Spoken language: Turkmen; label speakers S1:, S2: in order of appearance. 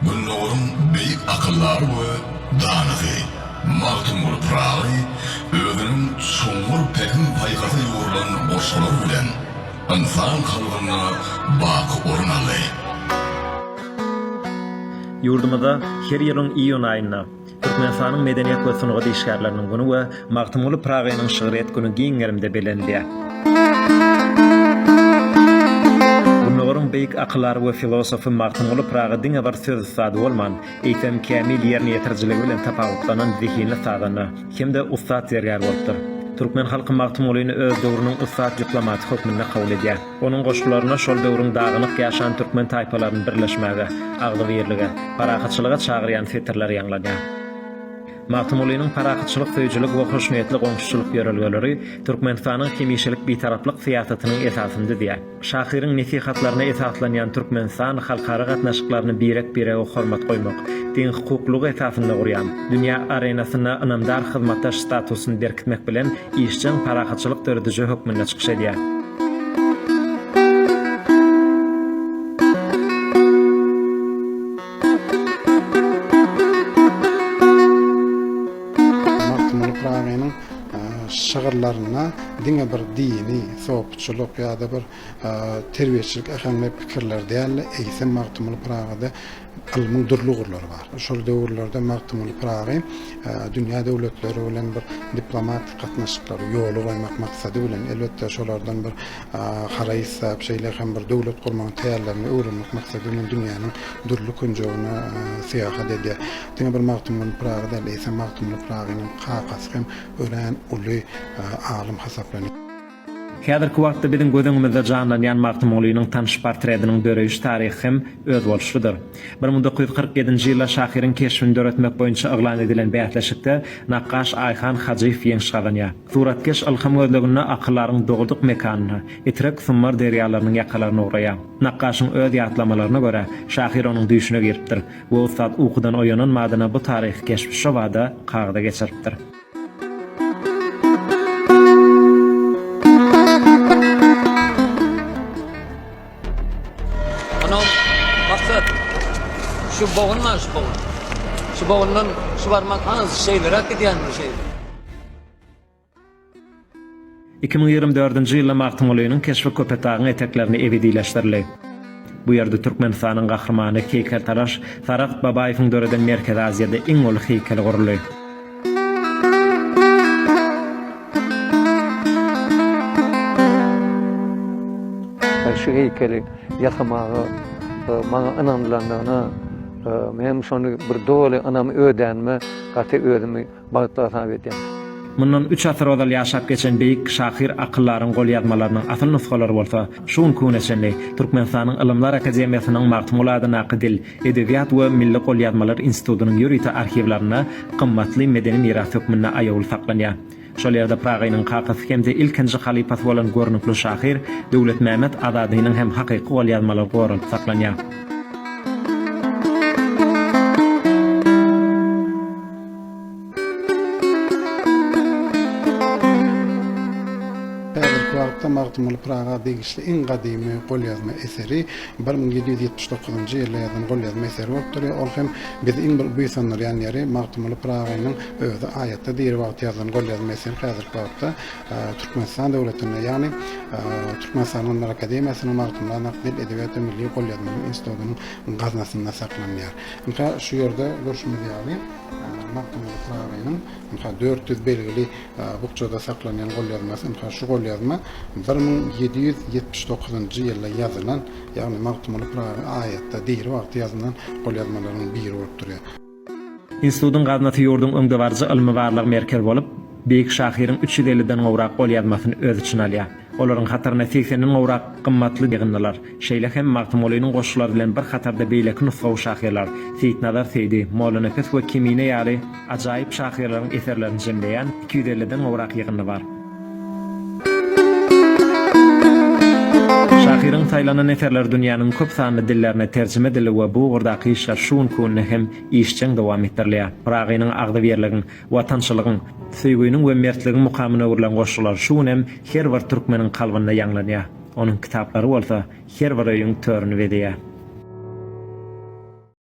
S1: Bunların büyük akılları ve danığı, Magtumul Prağı, özünün çoğur pekin paykatı yoğurulan boşluğu bilen, insan kalıbına bak orun alay.
S2: Yurdumada her yılın iyun ayına Türkmenistan'ın medeniyet ve sunuğu işgärlerinin günü ve Magtumul Prağı'nın şiiriyet günü giňerimde belenliýär. Bunların beýik akylary we filosofy Magtumul Prağı diňe bir söz sady bolman, eýtem kämil ýerine ýetirjiligi bilen tapawutlanan zihini sadany, hemde ustad derýär bolupdyr. Türkmen halky Magtumulyny öz döwrüniň ustad diplomaty hökmünde kabul edýär. Onuň goşgularyna şol döwrüň dagynyk ýaşan türkmen taýpalarynyň birleşmäge, aglyberlige, parahatçylyga çagyrýan fetirler ýanglanýar. Magtumulynyň parahatçylyk, söýjülik we hoşnýetli goňşuçylyk ýörelgeleri Türkmenistanyň hemişelik bitaraplyk syýasatynyň esasyndy diýär. Şahyryň nesihatlaryna esaslanýan Türkmenistan halkara gatnaşyklaryny birek-bire hormat goýmak, din hukuklugy esasynda gurýan, dünýä arenasyna ynamdar hyzmatdaş statusyny berkitmek bilen işçiň parahatçylyk dörediji hökmünde çykyş edýär.
S3: Şagyrlaryna diňe bir dini, sohbetçilik ýa-da bir terbiýetçilik ähemli pikirler diýerler. Eýsem Magtumul Prağyda ilmiň durlugurlary bar. Şol döwürlerde Magtumul Prağı dünýä döwletleri bilen bir diplomatik gatnaşyklary ýoly goýmak maksady bilen elbetde şolardan bir haraýsa şeýle hem bir döwlet gurmak täýärlerini öwrenmek maksady bilen dünýäniň durluk künjogyna syýahat edýär. Diňe bir Magtumul Prağyda eýsem Magtumul Prağynyň kakasy hem ören uly alim hasaplanýar.
S2: Häzirki wagtda biziň gözüňimizde janlanýan Magtumulynyň tanış portretiniň döreýiş taryhy hem öz bolşudyr. 1947-nji ýylda şahyryň keşfini döretmek boýunça eglan edilen bäýatleşikde Naqqaş Ayhan Hajiýew ýeň şygalanýar. Suratkeş ilham gözlegine akyllaryň doguduk mekanyny, etrek summar derýalarynyň ýakalaryna ugraýar. Naqqaşyň öz ýatlamalarına görä şahyr onuň düýşüne giripdir we ustad ukudan oýananmadyna bu taryhy keşfi şo wada kagda geçiripdir.
S4: Şu boğunlar şu boğun. Şu boğundan şu varmak hanız şeyler hak ediyen bir şey.
S2: 2024-nji ýylda Magtumulynyň keşfi köpetagyň eteklerini ebedileşdirdi. Bu ýerde Türkmenistanyň gahrmany heýkeltaraş Sarat Babaýewiň döreden Merkez Aziýada iň uly heýkel guruldy.
S4: Şu heykeli yatamağı bana inandylandygyna men şonu bir dole anam ödenme, gaty ödümi bagtlasan edýär.
S2: Mundan 3 asr ozal ýaşap geçen beýik şahyr akyllaryň gol ýazmalarynyň asyl nusgalary bolsa, şuň köneçenli Türkmenistanyň Ilymlar Akademiýasynyň Magtumul Adynaky dil, edebiýat we milli gol ýazmalar institutynyň ýürüýte arhivlaryna kymmatly medeni miras hökmünde aýawl saklanýar. Şol ýerde Prağynyň kakasy hemde ilkinji halifasy bolan görnükli şahyr Döwlet Mämet Azadynyň hem hakyky gol ýazmalary gorulyp saklanýar.
S3: Magtumul Prağı degişli en gadymy gol ýazma eseri 1779-njy ýylda ýazan gol ýazma eseri bolupdyr. Ol hem biz iň bir büýsanlar ýany Magtumul Prağynyň özü aýatda diýer wagt ýazan gol ýazma eseri häzirki wagtda Türkmenistan döwletinde ýani Türkmenistan Ilymlar Akademiýasynyň Magtumul Adynaky dil, edebiýat we milli gol ýazma institutynyň gaznasynda saklanýar. Şu ýerde görüşmez ýaly Magtumul Prağynyň 400 belgili bukçada saklanýan gol ýazmasy, şu gol ýazma 1779-njy ýylda ýazylan, ýagny Magtumul Prağı aýatda diýer wagt ýazylan gol ýazmalarynyň biri bolup durýar.
S2: Institutyň gaznaty ýurdun öňde barjy ilmi barlyk merkezi bolup, beýik şahyryň 350-den gowrak gol ýazmasyny öz içine alýar. Olaryň hatarına 80-den gowrak kymmatly ýygynlar. Şeýle hem Magtumulynyň goşgulary bilen bir hatarda beýleki nusgaw şahyrlar, Seýitnazar Seydi, Mowlana Fes we Kemine ýaly ajaýyp şahyrlaryň eserlerini jemleýän 250-den gowrak ýygyny bar. Şahyryň saýlanan eserler dünýäniň köp sanly dillerine terjime edildi we bu gurdaky işler şuň köne hem işçiň dowam etdirilýär. Pragynyň agdyberligiň, watançylygyň, söýgüniň we mertligiň mukamyna gurilen goşgular şuň hem her bir türkmeniň kalbyna ýanglanýar. Onuň kitaplary bolsa her bir öýüň törüni berýär.